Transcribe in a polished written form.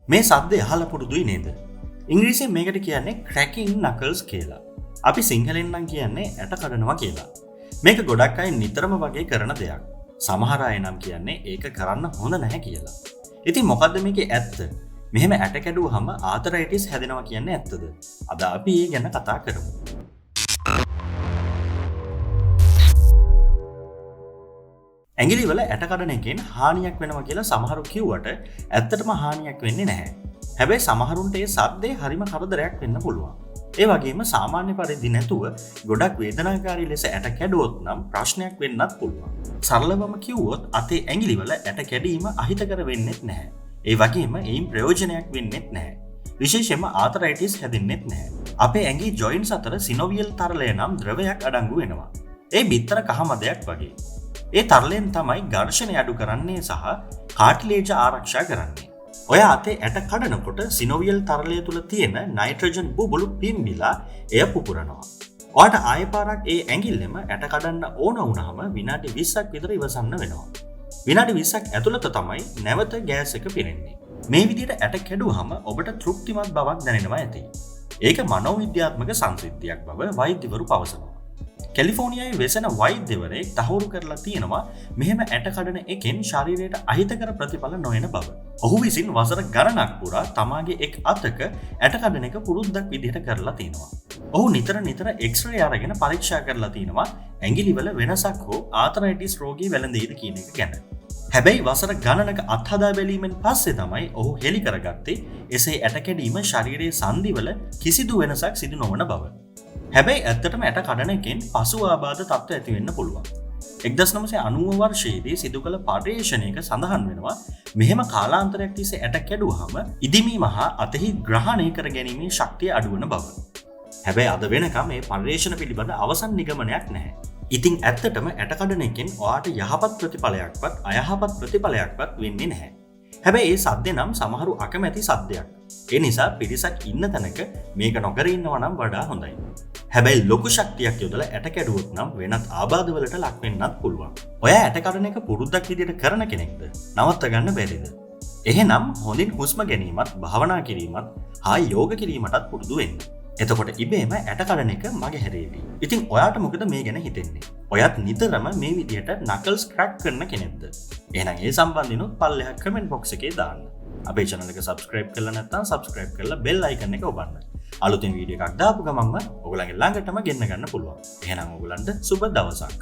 මේ සද්දය අහලා පුරුදුයි නේද? ඉංග්‍රීසියෙන් මේකට කියන්නේ cracking knuckles කියලා. අපි සිංහලෙන් නම් කියන්නේ ඇට කඩනවා කියලා. මේක ගොඩක් අය නිතරම වගේ කරන දෙයක්. සමහර අය නම් කියන්නේ ඒක කරන්න හොඳ නැහැ කියලා. ඉතින් මොකද්ද මේකේ ඇත්ත? මෙහෙම ඇට කැඩුවහම ආතරයිටිස් හැදෙනවා කියන්නේ ඇත්තද? අද අපි ඒ ගැන කතා කරමු. ඇඟිලි වල ඇට කඩන එකෙන් හානියක් වෙනවා කියලා සමහරු කිව්වට ඇත්තටම හානියක් වෙන්නේ නැහැ. හැබැයි සමහරුන්ට ඒ සද්දේ හරිම කරදරයක් වෙන්න පුළුවන්. ඒ වගේම සාමාන්‍ය පරිදි නැතුව ගොඩක් වේදනාකාරී ලෙස ඇට කැඩුවොත් නම් ප්‍රශ්නයක් වෙන්නත් පුළුවන්. සරලවම කිව්වොත් අතේ ඇඟිලි වල ඇට කැඩීම අහිතකර වෙන්නේ නැහැ. ඒ වගේම ඒයින් ප්‍රයෝජනයක් වෙන්නේ නැහැ. විශේෂයෙන්ම ආතරයිටිස් හැදෙන්නේ නැහැ. අපේ ඇඟේ ජොයින්ට්ස් අතර සිනෝවියල් තරලය නම් ද්‍රවයක් අඩංගු වෙනවා. ඒ බිත්තර කහමදයක් වගේ. ඒ තරලයෙන් තමයි ඝර්ෂණය අඩු කරන්නේ සහ කාටිලේජ් ආරක්ෂා කරන්නේ. ඔය අතේ ඇට කඩනකොට සිනෝවියල් තරලය තුල තියෙන නයිට්‍රජන් බුබුලු පිම්බිලා එය පුපුරනවා. ඔයාට ආයෙ පාරක් ඒ ඇඟිල්ලෙම ඇට කඩන්න ඕන වුණාම විනාඩි 20ක් විතර ඉවසන්න වෙනවා. විනාඩි 20ක් ඇතුළත තමයි නැවත ගෑස් එක පිරෙන්නේ. මේ විදිහට ඇට කැඩුවහම ඔබට තෘප්තිමත් බවක් දැනෙනවා ඇති. ඒක මනෝවිද්‍යාත්මක සංසිද්ධියක් බව වෛද්‍යවරු පවසනවා. කැලිෆෝනියාවේ වෙසෙන වෛද්‍යවරයෙක් තහවුරු කරලා තියෙනවා මෙහෙම ඇට කඩන එකෙන් ශරීරයට අහිතකර ප්‍රතිඵල නොවන බව. ඔහු විසින් වසර ගණනක් පුරා තමාගේ එක් අතක ඇට කඩන එක පුරුද්දක් විදිහට කරලා තිනවා. ඔහු නිතර එක්ස්රේ අරගෙන පරීක්ෂා කරලා තිනවා ඇඟිලිවල වෙනසක් හෝ ආතරයිටිස් රෝගී වැළඳෙයිද කියන එක ගැන. හැබැයි වසර ගණනක අත්හදා බැලීමෙන් පස්සේ තමයි ඔහු හෙළි කරගත්තේ එසේ ඇට කැඩීම ශරීරයේ සන්ධිවල කිසිදු වෙනසක් සිදු නොවන බව. හැබැයි ඇත්තටම ඇට කඩන එකෙන් පසු ආබාධ තත්ත්ව ඇති වෙන්න පුළුවන්. 1990 වර්ෂයේදී සිදු කළ පර්යේෂණයක සඳහන් වෙනවා මෙහෙම කාලාන්තරයක් තිස්සේ ඇට කැඩුවහම ඉදිමීම හා අතෙහි ග්‍රහණය කර ගැනීමේ ශක්තිය අඩු වෙන බව. හැබැයි අද වෙනකම් මේ පර්යේෂණ පිළිබඳ අවසන් නිගමනයක් නැහැ. ඉතින් ඇත්තටම ඇට කඩන එකෙන් ඔයාට යහපත් ප්‍රතිඵලයක්වත් අයහපත් ප්‍රතිඵලයක්වත් වෙන්නේ නැහැ. හැබැයි ඒ සද්දේ නම් සමහරු අකමැති සද්දයක්. ඒ නිසා පිරිසක් ඉන්න තැනක මේක නොකර ඉන්නවා නම් වඩා හොඳයි. හැබැයි ලොකු ශක්තියක් යොදලා ඇට කැඩුවොත් නම් වෙනත් ආබාධවලට ලක් වෙන්නත් පුළුවන්. ඔයා ඇට කඩන එක පුරුද්දක් විදිහට කරන කෙනෙක්ද? නවත්ත ගන්න බැරිද? එහෙනම් හොඳින් හුස්ම ගැනීමත් භාවනා කිරීමත් හා යෝග කිරීමටත් පුරුදු වෙන්න. එතකොට ඉබේම ඇට කඩන එක මගේ හැරේවි. ඉතින් ඔයාට මොකද මේ ගැන හිතෙන්නේ? ඔයත් නිතරම මේ විදිහට නකල්ස් ක්‍රැක් කරන කෙනෙක්ද? එහෙනම් ඒ සම්බන්ධිනුත් පල්ලෙහා කමෙන්ට් බොක්ස් එකේ දාන්න. අපේ channel එක subscribe කරලා නැත්නම් subscribe කරලා bell icon එක ඔබන්න. අලුතින් වීඩියෝ එකක් දාපු ගමන්ම ඔයගලගේ ළඟටම ගෙන්න ගන්න පුළුවන්. එහෙනම් ඔයගලන්ට සුබ දවසක්.